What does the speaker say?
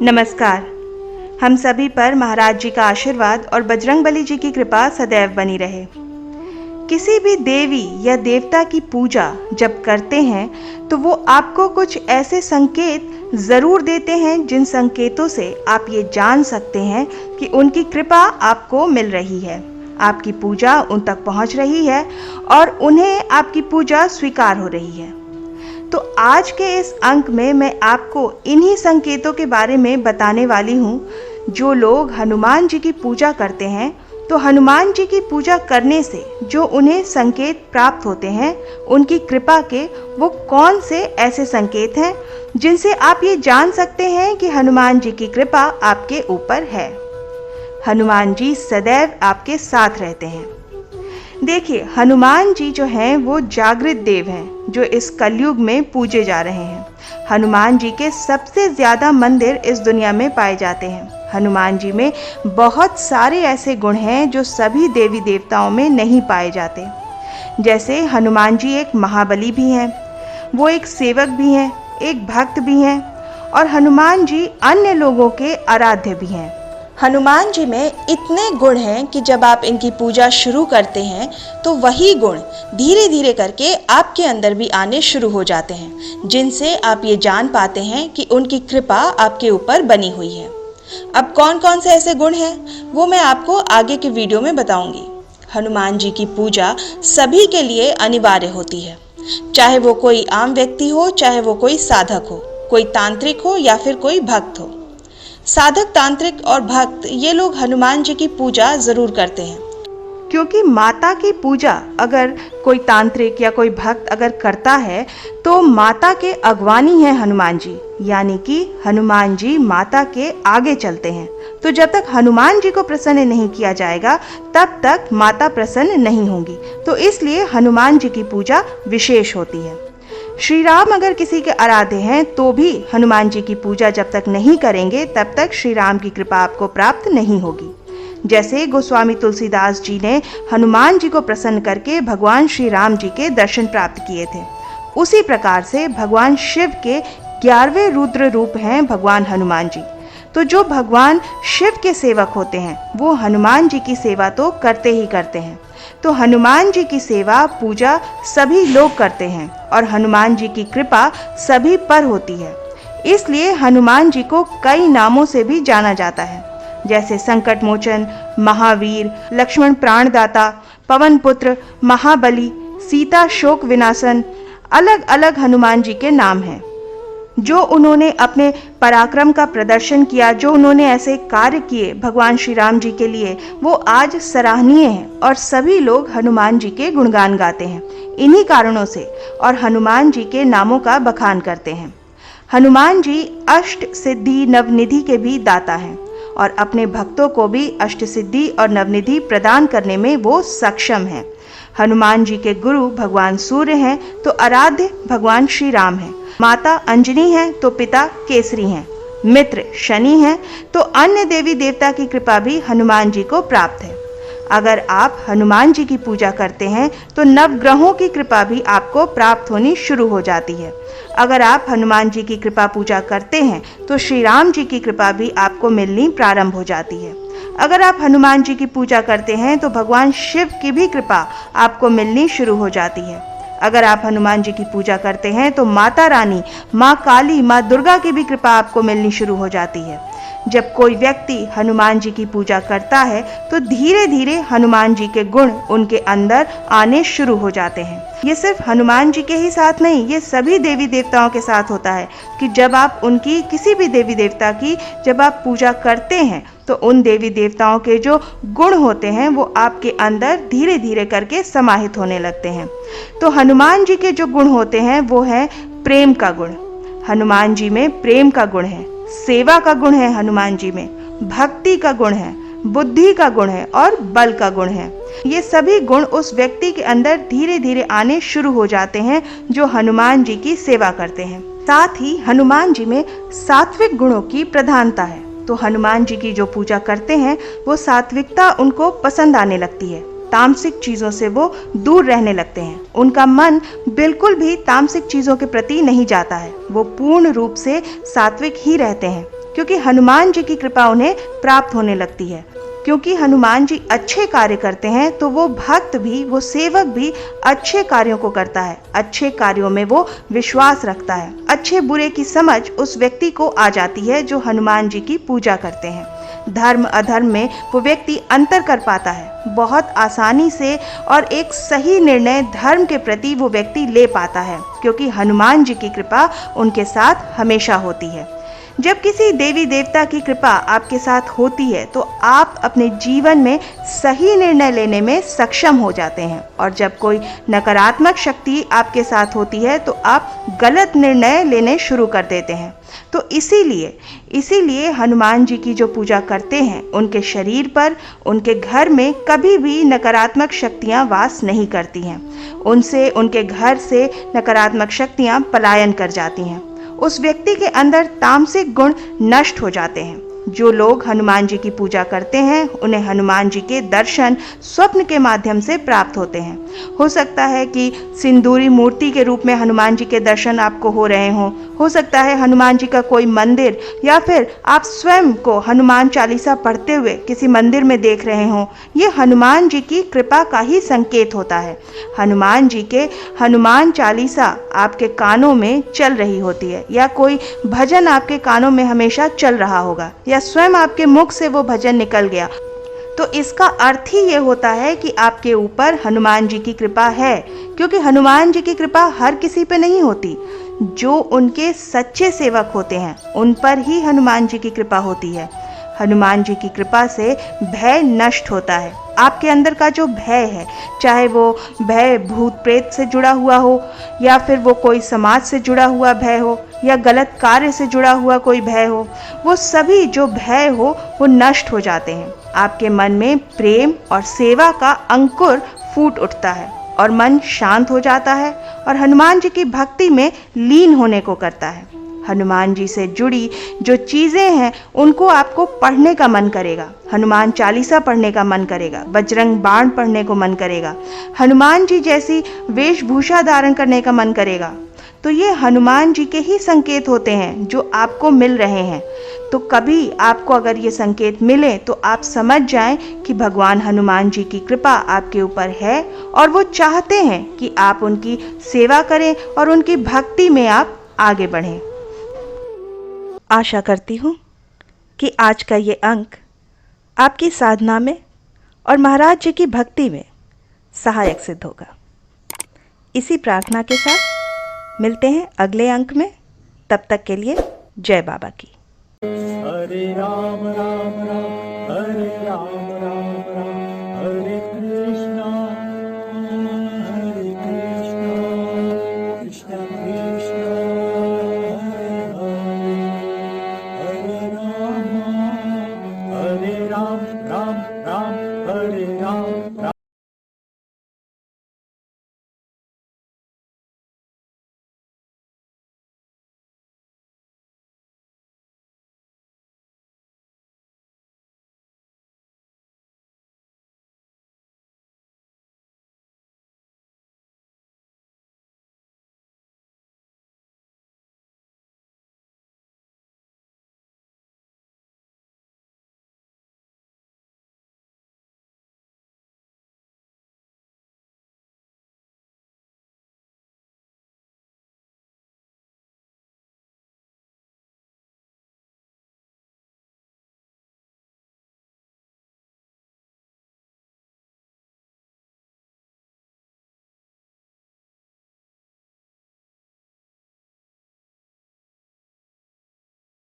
नमस्कार। हम सभी पर महाराज जी का आशीर्वाद और बजरंगबली जी की कृपा सदैव बनी रहे। किसी भी देवी या देवता की पूजा जब करते हैं तो वो आपको कुछ ऐसे संकेत ज़रूर देते हैं जिन संकेतों से आप ये जान सकते हैं कि उनकी कृपा आपको मिल रही है, आपकी पूजा उन तक पहुंच रही है और उन्हें आपकी पूजा स्वीकार हो रही है। तो आज के इस अंक में मैं आपको इन्हीं संकेतों के बारे में बताने वाली हूँ। जो लोग हनुमान जी की पूजा करते हैं तो हनुमान जी की पूजा करने से जो उन्हें संकेत प्राप्त होते हैं, उनकी कृपा के वो कौन से ऐसे संकेत हैं जिनसे आप ये जान सकते हैं कि हनुमान जी की कृपा आपके ऊपर है। हनुमान जी सदैव आपके साथ रहते हैं। देखिए, हनुमान जी जो हैं वो जागृत देव हैं जो इस कलयुग में पूजे जा रहे हैं। हनुमान जी के सबसे ज़्यादा मंदिर इस दुनिया में पाए जाते हैं। हनुमान जी में बहुत सारे ऐसे गुण हैं जो सभी देवी देवताओं में नहीं पाए जाते। जैसे हनुमान जी एक महाबली भी हैं, वो एक सेवक भी हैं, एक भक्त भी हैं और हनुमान जी अन्य लोगों के आराध्य भी हैं। हनुमान जी में इतने गुण हैं कि जब आप इनकी पूजा शुरू करते हैं तो वही गुण धीरे धीरे करके आपके अंदर भी आने शुरू हो जाते हैं, जिनसे आप ये जान पाते हैं कि उनकी कृपा आपके ऊपर बनी हुई है। अब कौन कौन से ऐसे गुण हैं वो मैं आपको आगे के वीडियो में बताऊंगी। हनुमान जी की पूजा सभी के लिए अनिवार्य होती है, चाहे वो कोई आम व्यक्ति हो, चाहे वो कोई साधक हो, कोई तांत्रिक हो या फिर कोई भक्त हो। साधक, तांत्रिक और भक्त ये लोग हनुमान जी की पूजा जरूर करते हैं, क्योंकि माता की पूजा अगर कोई तांत्रिक या कोई भक्त अगर करता है तो माता के अगवानी है हनुमान जी, यानी कि हनुमान जी माता के आगे चलते हैं। तो जब तक हनुमान जी को प्रसन्न नहीं किया जाएगा तब तक माता प्रसन्न नहीं होंगी। तो इसलिए हनुमान जी की पूजा विशेष होती है। श्री राम अगर किसी के आराध्य हैं तो भी हनुमान जी की पूजा जब तक नहीं करेंगे तब तक श्री राम की कृपा आपको प्राप्त नहीं होगी। जैसे गोस्वामी तुलसीदास जी ने हनुमान जी को प्रसन्न करके भगवान श्री राम जी के दर्शन प्राप्त किए थे, उसी प्रकार से भगवान शिव के 11वें रुद्र रूप हैं भगवान हनुमान जी। तो जो भगवान शिव के सेवक होते हैं वो हनुमान जी की सेवा तो करते ही करते हैं। तो हनुमान जी की सेवा पूजा सभी लोग करते हैं और हनुमान जी की कृपा सभी पर होती है। इसलिए हनुमान जी को कई नामों से भी जाना जाता है, जैसे संकट मोचन, महावीर, लक्ष्मण प्राणदाता, पवन पुत्र, महाबली, सीता शोक विनाशन। अलग अलग हनुमान जी के नाम हैं। जो उन्होंने अपने पराक्रम का प्रदर्शन किया, जो उन्होंने ऐसे कार्य किए भगवान श्री राम जी के लिए, वो आज सराहनीय हैं और सभी लोग हनुमान जी के गुणगान गाते हैं इन्हीं कारणों से और हनुमान जी के नामों का बखान करते हैं। हनुमान जी अष्ट सिद्धि नवनिधि के भी दाता हैं और अपने भक्तों को भी अष्ट सिद्धि और नवनिधि प्रदान करने में वो सक्षम हैं। हनुमान जी के गुरु भगवान सूर्य हैं तो आराध्य भगवान श्री राम हैं। माता अंजनी हैं तो पिता केसरी हैं। मित्र शनि हैं तो अन्य देवी देवता की कृपा भी हनुमान जी को प्राप्त है। अगर आप हनुमान जी की पूजा करते हैं तो नवग्रहों की कृपा भी आपको प्राप्त होनी शुरू हो जाती है। अगर आप हनुमान जी की कृपा पूजा करते हैं तो श्री राम जी की कृपा भी आपको मिलनी प्रारंभ हो जाती है। अगर आप हनुमान जी की पूजा करते हैं तो भगवान शिव की भी कृपा आपको मिलनी शुरू हो जाती है। अगर आप हनुमान जी की पूजा करते हैं तो माता रानी, माँ काली, माँ दुर्गा की भी कृपा आपको मिलनी शुरू हो जाती है। जब कोई व्यक्ति हनुमान जी की पूजा करता है तो धीरे धीरे हनुमान जी के गुण उनके अंदर आने शुरू हो जाते हैं। ये सिर्फ हनुमान जी के ही साथ नहीं, ये सभी देवी देवताओं के साथ होता है कि जब आप उनकी किसी भी देवी देवता की जब आप पूजा करते हैं तो उन देवी देवताओं के जो गुण होते हैं वो आपके अंदर धीरे धीरे करके समाहित होने लगते हैं। तो हनुमान जी के जो गुण होते हैं वो है प्रेम का गुण। हनुमान जी में प्रेम का गुण है, सेवा का गुण है, हनुमान जी में भक्ति का गुण है, बुद्धि का गुण है और बल का गुण है। ये सभी गुण उस व्यक्ति के अंदर धीरे धीरे आने शुरू हो जाते हैं जो हनुमान जी की सेवा करते हैं। साथ ही हनुमान जी में सात्विक गुणों की प्रधानता है। तो हनुमान जी की जो पूजा करते हैं वो सात्विकता उनको पसंद आने लगती है। तामसिक चीज़ों से वो दूर रहने लगते हैं। उनका मन बिल्कुल भी तामसिक चीज़ों के प्रति नहीं जाता है। वो पूर्ण रूप से सात्विक ही रहते हैं। क्योंकि हनुमान जी की कृपा उन्हें प्राप्त होने लगती है। क्योंकि हनुमान जी अच्छे कार्य करते हैं तो वो भक्त भी, वो सेवक भी अच्छे कार्यों को करता है। अच्छे कार्यों में वो विश्वास रखता है। अच्छे बुरे की समझ उस व्यक्ति को आ जाती है जो हनुमान जी की पूजा करते हैं। धर्म अधर्म में वो व्यक्ति अंतर कर पाता है बहुत आसानी से, और एक सही निर्णय धर्म के प्रति वो व्यक्ति ले पाता है, क्योंकि हनुमान जी की कृपा उनके साथ हमेशा होती है। जब किसी देवी देवता की कृपा आपके साथ होती है तो आप अपने जीवन में सही निर्णय लेने में सक्षम हो जाते हैं, और जब कोई नकारात्मक शक्ति आपके साथ होती है तो आप गलत निर्णय लेने शुरू कर देते हैं। तो इसीलिए हनुमान जी की जो पूजा करते हैं, उनके शरीर पर, उनके घर में कभी भी नकारात्मक शक्तियां वास नहीं करती हैं। उनसे, उनके घर से नकारात्मक शक्तियां पलायन कर जाती हैं। उस व्यक्ति के अंदर तामसिक गुण नष्ट हो जाते हैं। जो लोग हनुमान जी की पूजा करते हैं उन्हें हनुमान जी के दर्शन स्वप्न के माध्यम से प्राप्त होते हैं। हो सकता है कि सिंदूरी मूर्ति के रूप में हनुमान जी के दर्शन आपको हो रहे हों। हो सकता है हनुमान जी का कोई मंदिर, या फिर आप स्वयं को हनुमान चालीसा पढ़ते हुए किसी मंदिर में देख रहे हों। ये हनुमान जी की कृपा का ही संकेत होता है। हनुमान जी के हनुमान चालीसा आपके कानों में चल रही होती है, या कोई भजन आपके कानों में हमेशा चल रहा होगा, या स्वयं आपके मुख से वो भजन निकल गया, तो इसका अर्थ ही ये होता है कि आपके ऊपर हनुमान जी की कृपा है। क्योंकि हनुमान जी की कृपा हर किसी पे नहीं होती। जो उनके सच्चे सेवक होते हैं उन पर ही हनुमान जी की कृपा होती है। हनुमान जी की कृपा से भय नष्ट होता है। आपके अंदर का जो भय है, चाहे वो भय भूत प्रेत से जुड़ा हुआ हो, या फिर वो कोई समाज से जुड़ा हुआ भय हो, या गलत कार्य से जुड़ा हुआ कोई भय हो, वो सभी जो भय हो वो नष्ट हो जाते हैं। आपके मन में प्रेम और सेवा का अंकुर फूट उठता है, और मन शांत हो जाता है, और हनुमान जी की भक्ति में लीन होने को करता है। हनुमान जी से जुड़ी जो चीज़ें हैं उनको आपको पढ़ने का मन करेगा। हनुमान चालीसा पढ़ने का मन करेगा, बजरंग बाण पढ़ने को मन करेगा, हनुमान जी जैसी वेशभूषा धारण करने का मन करेगा। तो ये हनुमान जी के ही संकेत होते हैं जो आपको मिल रहे हैं। तो कभी आपको अगर ये संकेत मिले तो आप समझ जाएं कि भगवान हनुमान जी की कृपा आपके ऊपर है, और वो चाहते हैं कि आप उनकी सेवा करें और उनकी भक्ति में आप आगे बढ़ें। आशा करती हूँ कि आज का ये अंक आपकी साधना में और महाराज जी की भक्ति में सहायक सिद्ध होगा। इसी प्रार्थना के साथ मिलते हैं अगले अंक में। तब तक के लिए जय बाबा की। हरे राम राम राम हरे राम राम